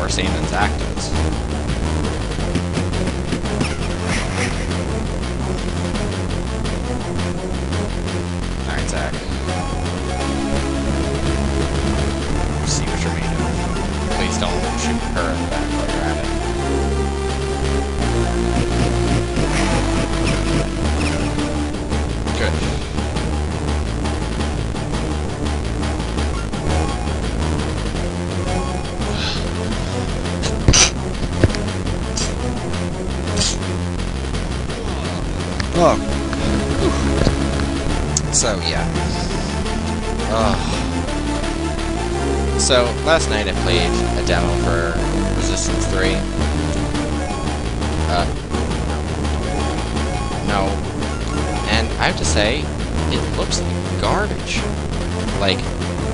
same than Zach does. Alright, Zach. See what you're made of. Please don't shoot her in the back while you're at it. Good. Oh. So, yeah. So, last night I played a demo for Resistance 3. No. And I have to say, it looks like garbage. Like,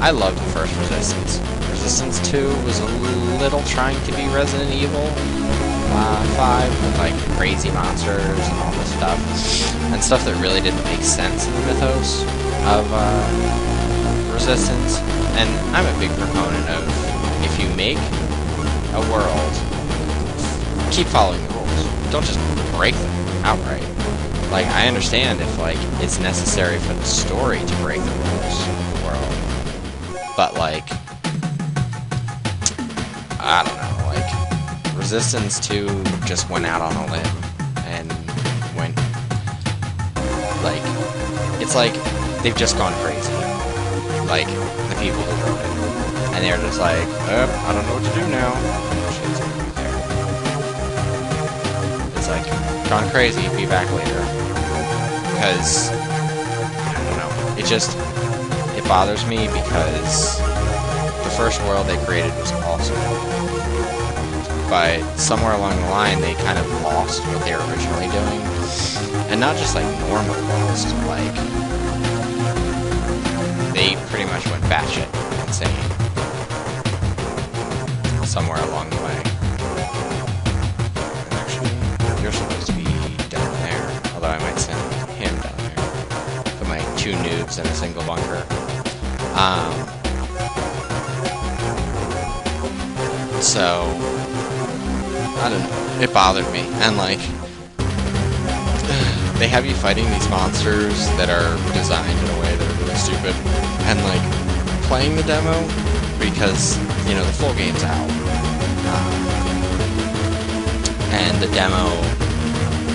I loved the first Resistance. Resistance 2 was a little trying to be Resident Evil 5 with, like, crazy monsters and all this stuff. And stuff that really didn't make sense in the mythos of Resistance. And I'm a big proponent of, if you make a world, keep following the rules. Don't just break them outright. Like, I understand if, like, it's necessary for the story to break the rules of the world. But, like, I don't know, like, Resistance 2 just went out on a limb and went, like, it's like they've just gone crazy. Like, the people who wrote it. And they're just like, I don't know what to do now. Shit's over there. It's like, gone crazy, be back later. Because, I don't know, it bothers me because the first world they created was awesome. But somewhere along the line, they kind of lost what they were originally doing. And not just, like, normally lost, like, they pretty much went batshit insane. Somewhere along the way. And actually, you're supposed to be down there. Although I might send him down there. Put my 2 noobs in a single bunker. So, I don't know. It bothered me. And, like, they have you fighting these monsters that are designed in a way that are really stupid. And, like, playing the demo, because, you know, the full game's out. And the demo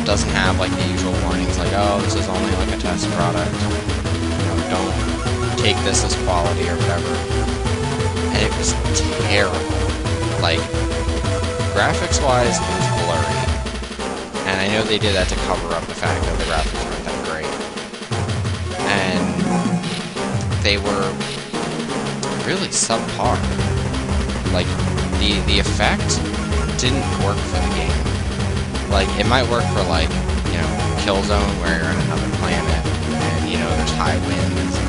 doesn't have, like, the usual warnings, like, oh, this is only, like, a test product. You know, don't take this as quality or whatever. And it was terrible. Like, graphics-wise, it was blurry. And I know they did that to cover up the fact that the graphics weren't that great. And they were really subpar. Like, the effect didn't work for the game. Like, it might work for, like, you know, Killzone, where you're on another planet, and, you know, there's high winds,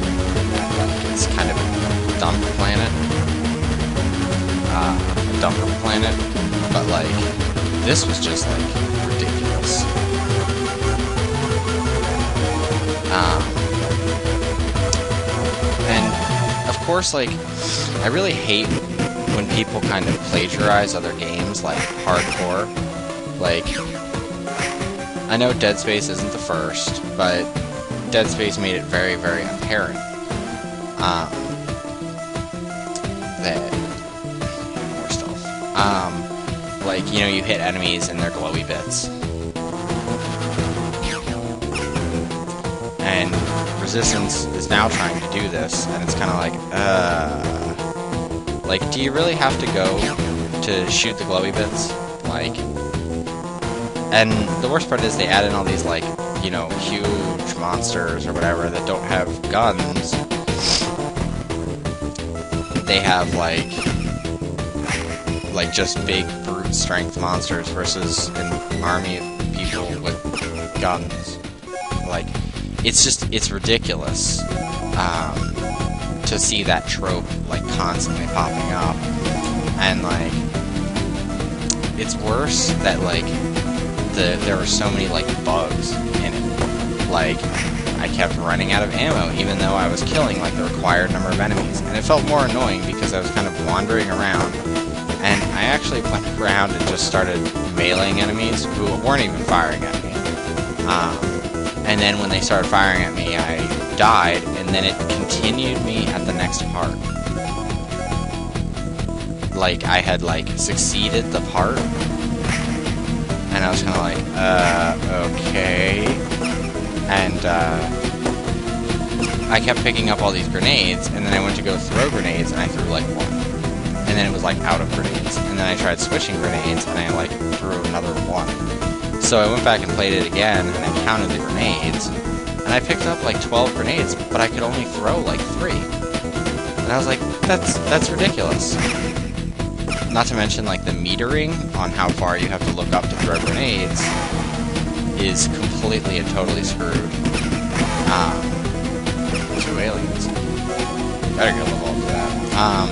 like, it's kind of a dump planet. Dumper planet, but, like, this was just, like, ridiculous. And, of course, like, I really hate when people kind of plagiarize other games, like, hardcore. Like, I know Dead Space isn't the first, but Dead Space made it very, very apparent that like, you know, you hit enemies and they're glowy bits. And Resistance is now trying to do this, and it's kind of like, do you really have to go to shoot the glowy bits? Like, and the worst part is they add in all these, like, you know, huge monsters or whatever that don't have guns. They have, like just big brute strength monsters versus an army of people with guns. Like, it's ridiculous to see that trope, like, constantly popping up. And, like, it's worse that, like, there were so many, like, bugs in it. Like, I kept running out of ammo even though I was killing, like, the required number of enemies. And it felt more annoying because I was kind of wandering around. And I actually went around and just started meleeing enemies who weren't even firing at me. And then when they started firing at me, I died, and then it continued me at the next part. Like, I had, like, succeeded the part, and I was kind of like, okay. And, I kept picking up all these grenades, and then I went to go throw grenades, and I threw, like, one. And then it was, like, out of grenades. And then I tried switching grenades, and I, like, threw another one. So I went back and played it again, and I counted the grenades, and I picked up, like, 12 grenades, but I could only throw, like, 3. And I was like, that's ridiculous. Not to mention, like, the metering on how far you have to look up to throw grenades is completely and totally screwed. Two aliens. Better get level up for that.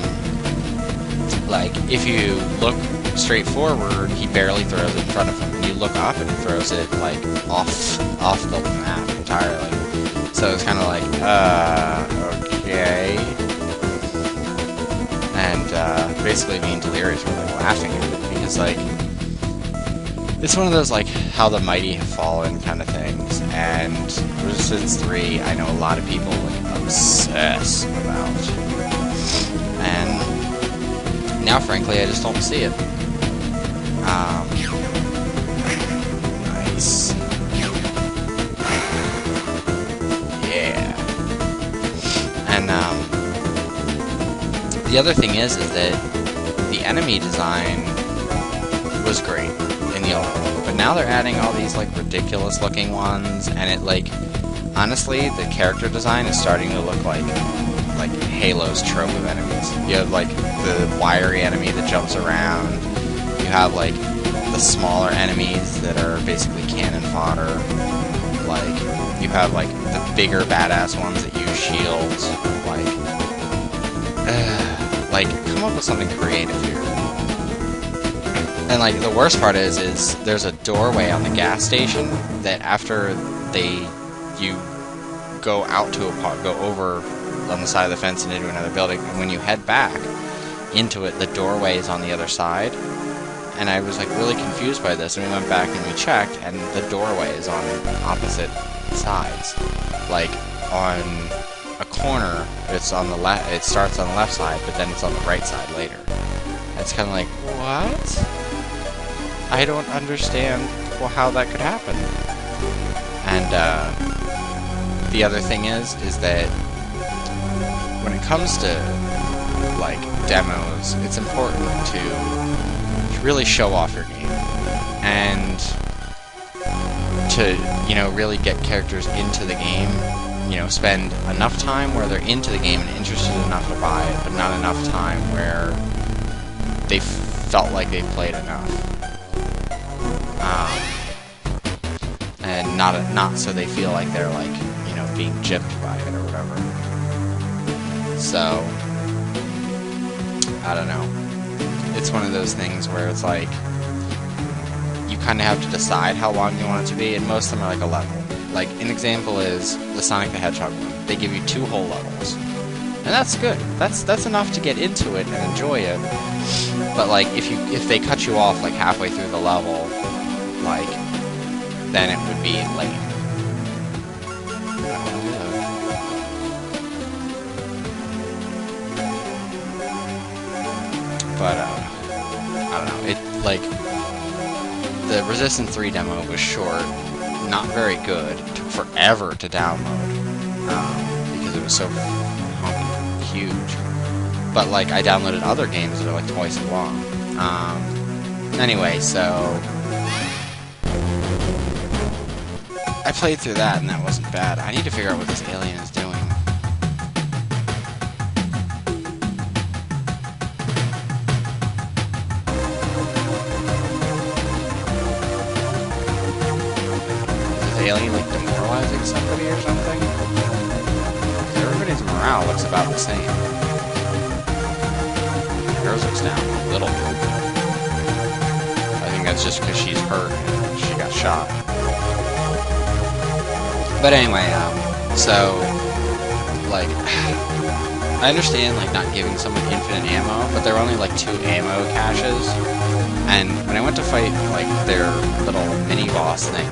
Like, if you look straight forward, he barely throws it in front of him. When you look up, and he throws it, like, off the map entirely. So it's kind of like, okay. And, basically me and Delirious were, like, laughing at it, because, like, it's one of those, like, how the mighty have fallen kind of things, and Resistance 3, I know a lot of people, like, obsess about. And now, frankly, I just don't see it. Nice. Yeah. And, the other thing is that the enemy design was great in the old one, but now they're adding all these, like, ridiculous looking ones, and it, like, honestly, the character design is starting to look like Halo's trope of enemies. You have, like, the wiry enemy that jumps around, you have, like, the smaller enemies that are basically cannon fodder, like, you have, like, the bigger badass ones that use shields, like, come up with something creative here. And, like, the worst part is there's a doorway on the gas station that after you go out to go over on the side of the fence and into another building, and when you head back into it, the doorway is on the other side. And I was, like, really confused by this, and we went back and we checked, and the doorway is on opposite sides. Like, on a corner, it's on the left. It starts on the left side, but then it's on the right side later. It's kind of like, what? I don't understand how that could happen. And the other thing is that when it comes to, like, demos, it's important to really show off your game and to, you know, really get characters into the game. You know, spend enough time where they're into the game and interested enough to buy it, but not enough time where they felt like they played enough. And not so they feel like they're, like, you know, being gypped by it or whatever. So, I don't know. It's one of those things where it's like, you kind of have to decide how long you want it to be, and most of them are like a level. Like, an example is the Sonic the Hedgehog one. They give you 2 whole levels. And that's good. That's enough to get into it and enjoy it. But, like, if they cut you off, like, halfway through the level, like, then it would be lame. But, I don't know. It, like, the Resistance 3 demo was short, not very good. It took forever to download, because it was so huge. But, like, I downloaded other games that are, like, twice as long. Anyway, so I played through that, and that wasn't bad. I need to figure out what this alien is doing. Alien, like, demoralizing somebody or something? Everybody's morale looks about the same. Hers looks down a little bit. I think that's just because she's hurt and she got shot. But anyway, so, like, I understand like not giving someone infinite ammo, but there were only like 2 ammo caches. And when I went to fight like their little mini boss thing,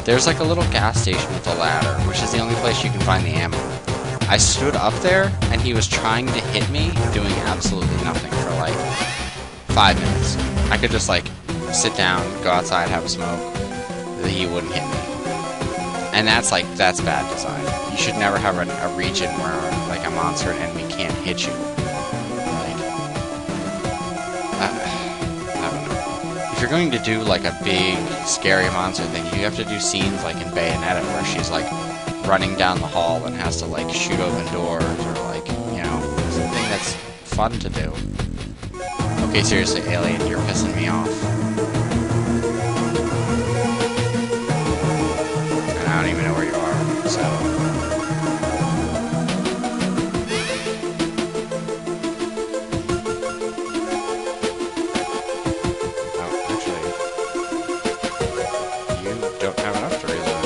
there's like a little gas station with a ladder, which is the only place you can find the ammo. I stood up there and he was trying to hit me, doing absolutely nothing for like 5 minutes. I could just like sit down, go outside, have a smoke. He wouldn't hit me. And that's bad design. You should never have a region where like a monster and enemy can't hit you. Like, I don't know. If you're going to do like a big scary monster thing, you have to do scenes like in Bayonetta where she's like running down the hall and has to like shoot open doors or like, you know, something that's fun to do. Okay, seriously, Alien, you're pissing me off. And I don't even know where you are, so... Oh, actually... You don't have enough to reload.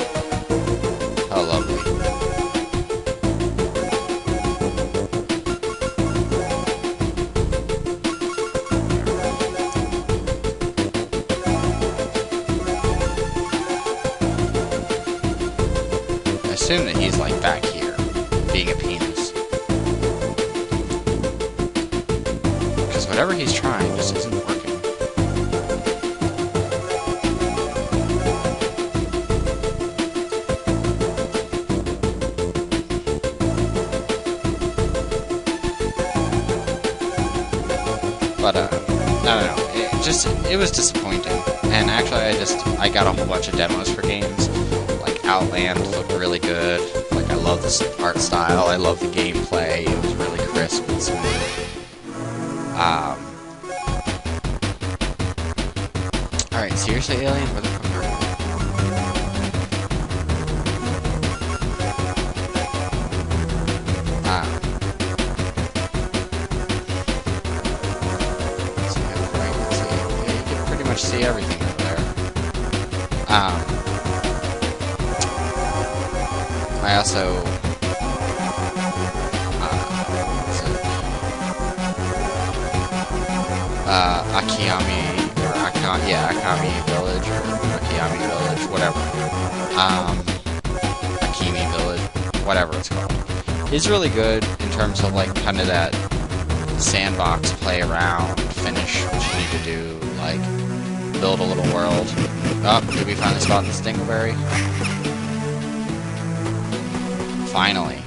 How lovely. I assume that he's like back here, being a penis. Because whatever he's trying just isn't working. But, I don't know, it was disappointing. And actually, I got a whole bunch of demos for games. Like, Outland looked really good. Like, I love this art style, I love the gameplay, it was really crisp and smooth. Alright, seriously, Alien? Where the fuck are you? See everything over there. I also Akami Village or Akiyami Village, whatever. Akimi Village, whatever it's called. It's really good in terms of like kind of that sandbox, play around, finish what you need to do, like build a little world. Oh, did we finally spot the Stingleberry? Finally.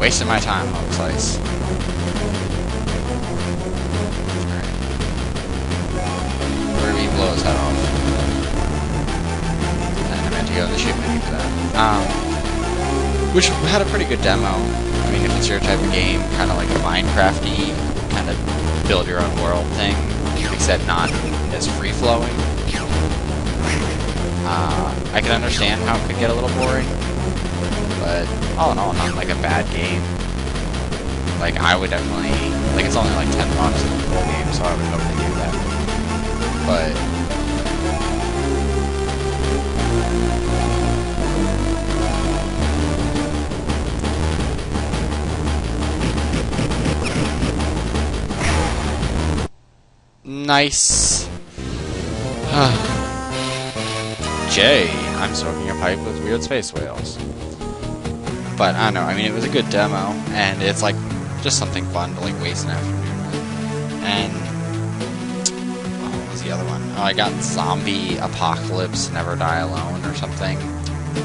Wasting my time on this ice. Alright. Where do we blow his head off? And I meant to go in the shoot menu for that. Which had a pretty good demo. I mean, if it's your type of game, kind of like a Minecraft-y, kind of build your own world thing. Except not as free-flowing. I can understand how it could get a little boring, but all in all, not like a bad game. Like, I would definitely... Like, it's only like $10 in the full game, so I would hope they do that. Nice. Jay, I'm smoking a pipe with weird space whales. But I don't know, I mean, it was a good demo, and it's like just something fun to like waste an afternoon with. And what was the other one? Oh, I got Zombie Apocalypse Never Die Alone or something.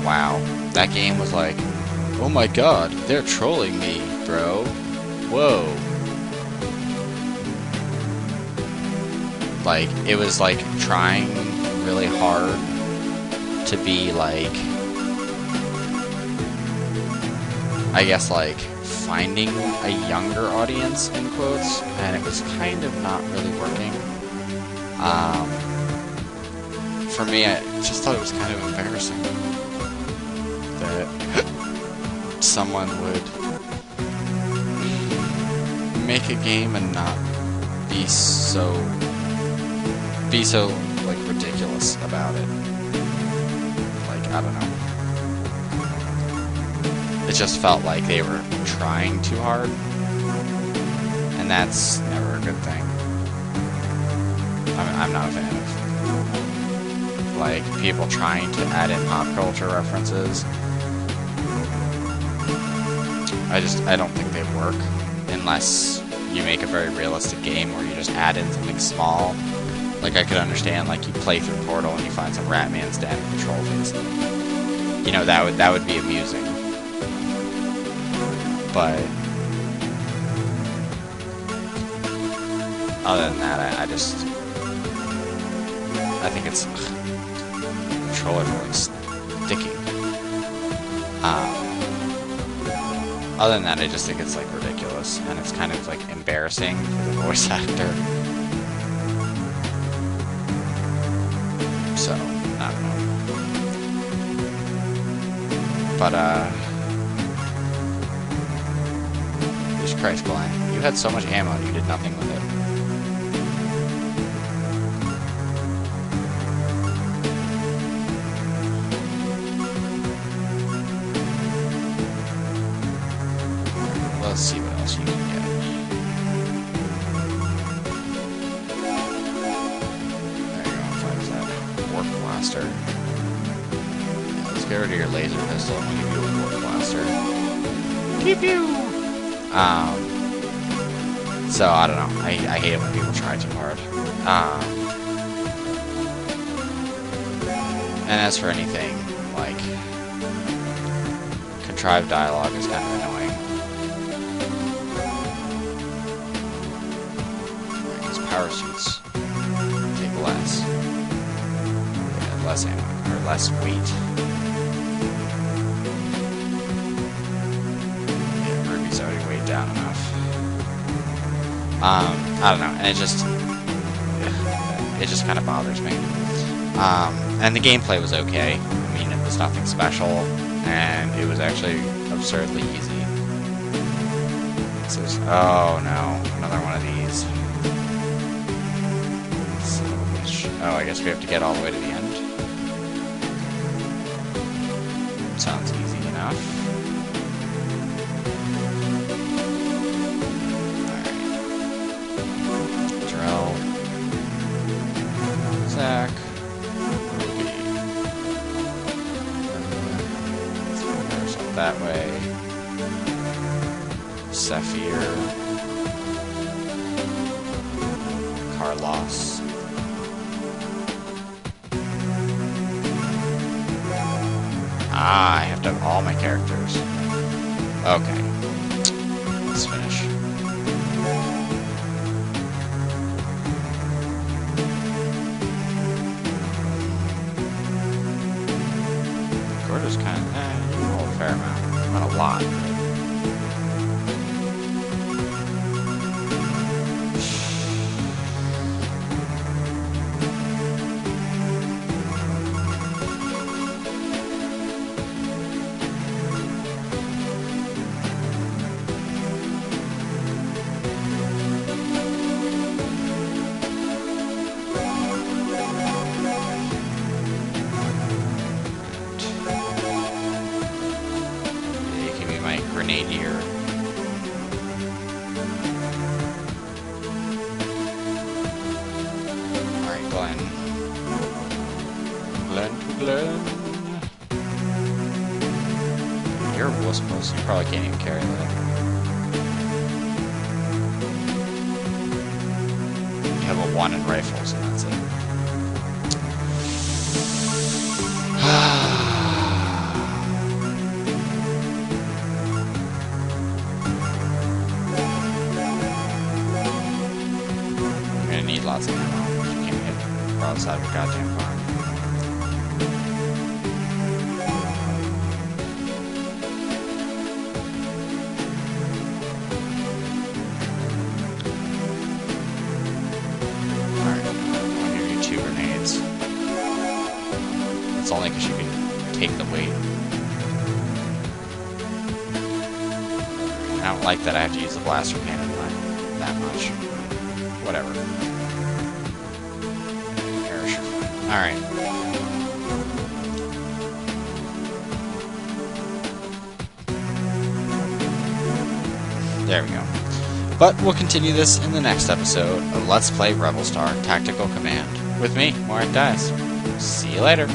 Wow, that game was like, oh my god, they're trolling me, bro. Whoa. Like, it was like trying really hard to be like, I guess like finding a younger audience in quotes, and it was kind of not really working. For me, I just thought it was kind of embarrassing that someone would make a game and not be so like ridiculous about it. Like, I don't know. it just felt like they were trying too hard, and that's never a good thing. I'm not a fan of, like, people trying to add in pop culture references. I don't think they work unless you make a very realistic game where you just add in something small. Like, I could understand, like, you play through Portal and you find some rat man standing with trophies. You know, that would be amusing. But other than that, I think it's the controller's really sticky. Other than that, I just think it's, like, ridiculous, and it's kind of, like, embarrassing for the voice actor. So, I don't know. But, Jesus Christ, Glenn. You had so much ammo and you did nothing with it. Let's see what else you can get. There you go, what is that? Warp blaster. Yeah, let's get rid of your laser pistol and we'll give you a warp blaster. Pew pew! So, I don't know. I hate it when people try too hard. And as for anything, like, contrived dialogue is kind of annoying. Because power suits take less. Yeah, less ammo, or less weight. Yeah, Ruby's already weighed down enough. I don't know, and it just kind of bothers me. And the gameplay was okay. I mean, it was nothing special, and it was actually absurdly easy. So, oh no, another one of these. Son of a bitch. Oh, I guess we have to get all the way to the end. Sounds easy enough. Zach, Ruby. Let's move ourselves that way. Zephyr. Carlos. Ah, I have to have all my characters. Okay. Let's finish. Gordo's kind of, you can roll a fair amount. Not a lot. Grenadier. Alright, Glenn. Glenn to Glenn. You're a wuss puss. You probably can't even carry that. You have a 1 in rifles, and that's it. Need lots of ammo. You can't hit broadside of your goddamn farm. Alright, I'll give you 2 grenades. It's only because you can take the weight. I don't like that I have to use the blaster cannon that much. Whatever. Alright. There we go. But we'll continue this in the next episode of Let's Play Rebelstar Tactical Command. With me, Morat Dias. See you later.